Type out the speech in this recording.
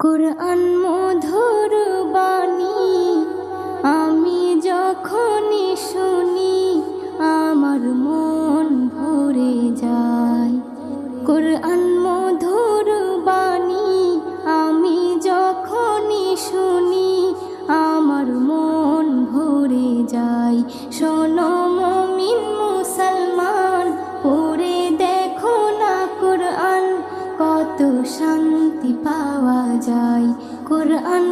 কুরআন মধুর বাণী আমি যখনই শুনি আমার মন ভরে যায়। কুরআন মধুর বাণী আমি যখনই শুনি আমার মন ভরে যায়। শোনো মুমিন মুসলমান, পড়ে দেখো না কুরআন, কত শান্তি পাওয়া যায়। কুরআন